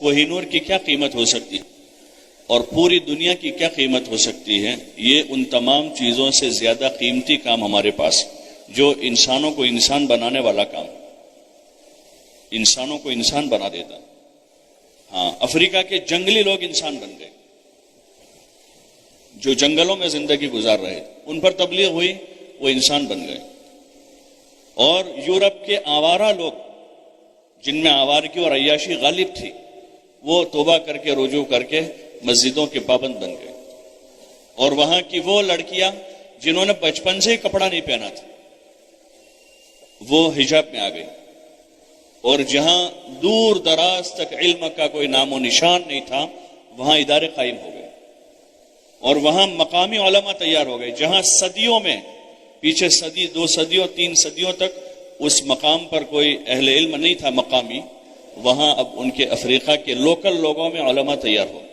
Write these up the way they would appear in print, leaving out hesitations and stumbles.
کوہ نور کی کیا قیمت ہو سکتی ہے اور پوری دنیا کی کیا قیمت ہو سکتی ہے؟ یہ ان تمام چیزوں سے زیادہ قیمتی کام ہمارے پاس، جو انسانوں کو انسان بنانے والا کام، انسانوں کو انسان بنا دیتا۔ ہاں، افریقہ کے جنگلی لوگ انسان بن گئے، جو جنگلوں میں زندگی گزار رہے تھے، ان پر تبلیغ ہوئی، وہ انسان بن گئے۔ اور یورپ کے آوارہ لوگ، جن میں آوارگی اور عیاشی غالب تھی، وہ توبہ کر کے رجوع کر کے مسجدوں کے پابند بن گئے۔ اور وہاں کی وہ لڑکیاں جنہوں نے بچپن سے ہی کپڑا نہیں پہنا تھا، وہ حجاب میں آ گئی، اور جہاں دور دراز تک علم کا کوئی نام و نشان نہیں تھا، وہاں ادارے قائم ہو گئے، اور وہاں مقامی علماء تیار ہو گئے۔ جہاں صدیوں میں، پیچھے صدی، 2 صدیوں 3 صدیوں تک اس مقام پر کوئی اہل علم نہیں تھا مقامی، وہاں اب ان کے افریقہ کے لوکل لوگوں میں علماء تیار ہو گئے،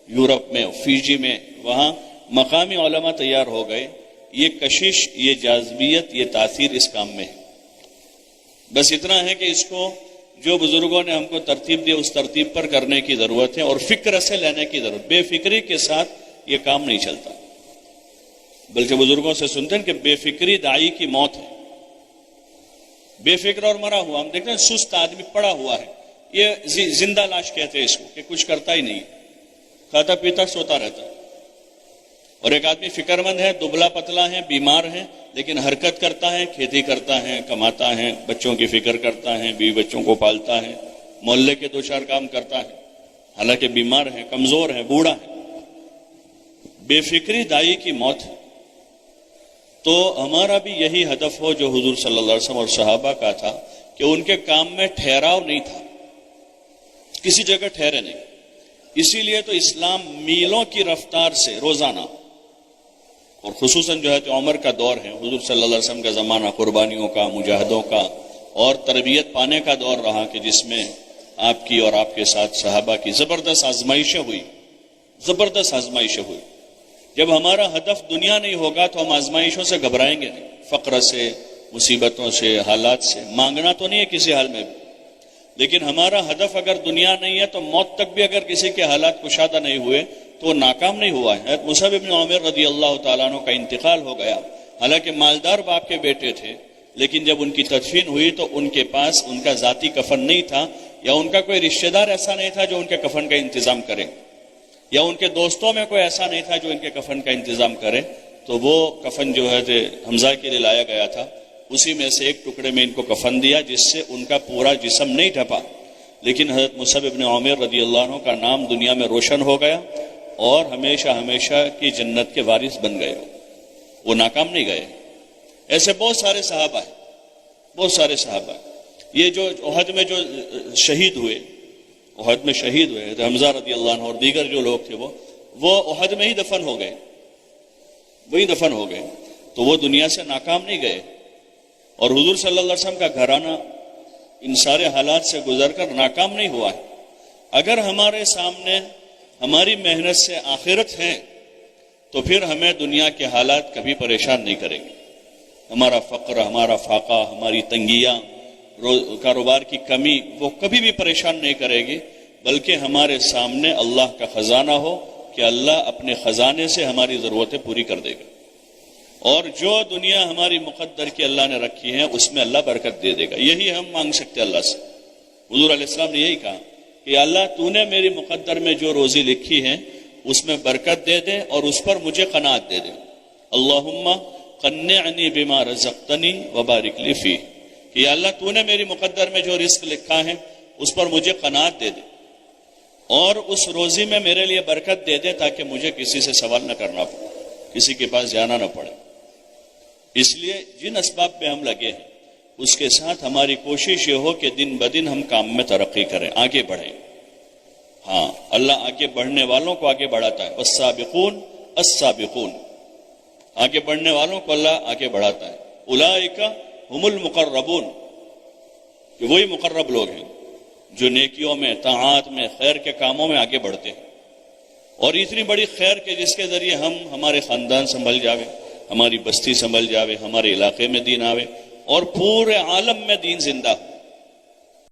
یورپ میں، فیجی میں، وہاں مقامی علماء تیار ہو گئے۔ یہ کشش، یہ جاذبیت، یہ تاثیر اس کام میں ہے۔ بس اتنا ہے کہ اس کو جو بزرگوں نے ہم کو ترتیب دی، اس ترتیب پر کرنے کی ضرورت ہے، اور فکر سے لینے کی ضرورت۔ بے فکری کے ساتھ یہ کام نہیں چلتا، بلکہ بزرگوں سے سنتے ہیں کہ بے فکری داعی کی موت ہے۔ بے فکر اور مرا ہوا، ہم دیکھتے ہیں سست آدمی پڑا ہوا ہے، یہ زندہ لاش کہتے ہیں اس کو، کہ کچھ کرتا ہی نہیں، کھاتا پیتا سوتا رہتا ہے۔ اور ایک آدمی فکر مند ہے، دبلا پتلا ہے، بیمار ہے، لیکن حرکت کرتا ہے، کھیتی کرتا ہے، کماتا ہے، بچوں کی فکر کرتا ہے، بیوی بچوں کو پالتا ہے، محلے کے 2-4 کام کرتا ہے، حالانکہ بیمار ہے، کمزور ہے، بوڑھا ہے۔ بے فکری دائی کی موت ہے۔ تو ہمارا بھی یہی ہدف ہو جو حضور صلی اللہ علیہ وسلم اور صحابہ کا تھا، کہ ان کے کام میں ٹھہراؤ نہیں تھا، کسی جگہ ٹھہرے نہیں۔ اسی لیے تو اسلام میلوں کی رفتار سے روزانہ، اور خصوصاً جو ہے تو عمر کا دور ہے، حضور صلی اللہ علیہ وسلم کا زمانہ قربانیوں کا، مجاہدوں کا اور تربیت پانے کا دور رہا، کہ جس میں آپ کی اور آپ کے ساتھ صحابہ کی زبردست آزمائشیں ہوئی، زبردست آزمائشیں ہوئی۔ جب ہمارا ہدف دنیا نہیں ہوگا تو ہم آزمائشوں سے گھبرائیں گے نہیں، فقر سے، مصیبتوں سے، حالات سے۔ مانگنا تو نہیں ہے کسی حال میں بھی، لیکن ہمارا ہدف اگر دنیا نہیں ہے تو موت تک بھی اگر کسی کے حالات کشادہ نہیں ہوئے تو وہ ناکام نہیں ہوا ہے۔ حضرت مصعب بن عمیر رضی اللہ تعالیٰ عنہ کا انتقال ہو گیا، حالانکہ مالدار باپ کے بیٹے تھے، لیکن جب ان کی تدفین ہوئی تو ان کے پاس ان کا ذاتی کفن نہیں تھا، یا ان کا کوئی رشتہ دار ایسا نہیں تھا جو ان کے کفن کا انتظام کرے، یا ان کے دوستوں میں کوئی ایسا نہیں تھا جو ان کے کفن کا انتظام کرے۔ تو وہ کفن جو ہے حمزہ کے لیے لایا گیا تھا، اسی میں سے ایک ٹکڑے میں ان کو کفن دیا، جس سے ان کا پورا جسم نہیں ڈھپا، لیکن حضرت مصعب بن عمیر رضی اللہ عنہ کا نام دنیا میں روشن ہو گیا، اور ہمیشہ ہمیشہ کی جنت کے وارث بن گئے، وہ ناکام نہیں گئے۔ ایسے بہت سارے صحابہ ہیں، بہت سارے صحابہ ہیں۔ یہ جو احد میں جو شہید ہوئے، احد میں شہید ہوئے حمزہ رضی اللہ عنہ اور دیگر جو لوگ تھے، وہ احد میں ہی دفن ہو گئے، وہی دفن ہو گئے، تو وہ دنیا سے ناکام نہیں گئے۔ اور حضور صلی اللہ علیہ وسلم کا گھرانہ ان سارے حالات سے گزر کر ناکام نہیں ہوا ہے۔ اگر ہمارے سامنے ہماری محنت سے آخرت ہے تو پھر ہمیں دنیا کے حالات کبھی پریشان نہیں کریں گے۔ ہمارا فقر، ہمارا فاقہ، ہماری تنگیاں، کاروبار کی کمی، وہ کبھی بھی پریشان نہیں کرے گی، بلکہ ہمارے سامنے اللہ کا خزانہ ہو کہ اللہ اپنے خزانے سے ہماری ضرورتیں پوری کر دے گا، اور جو دنیا ہماری مقدر کی اللہ نے رکھی ہے اس میں اللہ برکت دے دے گا۔ یہی ہم مانگ سکتے اللہ سے۔ حضور علیہ السلام نے یہی کہا کہ اللہ تو نے میری مقدر میں جو روزی لکھی ہے اس میں برکت دے دے، اور اس پر مجھے قناعت دے دے۔ اللہم قنعنی بما رزقتنی وبارک لی فیہ، کہ یا اللہ تو نے میری مقدر میں جو رزق لکھا ہے اس پر مجھے قناعت دے دے، اور اس روزی میں میرے لیے برکت دے دے، تاکہ مجھے کسی سے سوال نہ کرنا پڑے، کسی کے پاس جانا نہ پڑے۔ اس لیے جن اسباب پہ ہم لگے ہیں اس کے ساتھ ہماری کوشش یہ ہو کہ دن بدن ہم کام میں ترقی کریں، آگے بڑھیں۔ ہاں، اللہ آگے بڑھنے والوں کو آگے بڑھاتا ہے، والسابقون السابقون، آگے بڑھنے والوں کو اللہ آگے بڑھاتا ہے۔ اولئک ہم المقربون، کہ وہی مقرب لوگ ہیں جو نیکیوں میں، طاعات میں، خیر کے کاموں میں آگے بڑھتے ہیں۔ اور اتنی بڑی خیر کہ جس کے ذریعے ہم ہمارے خاندان سنبھل جاوے، ہماری بستی سنبھل جاوے، ہمارے علاقے میں دین آوے، اور پورے عالم میں دین زندہ ہو۔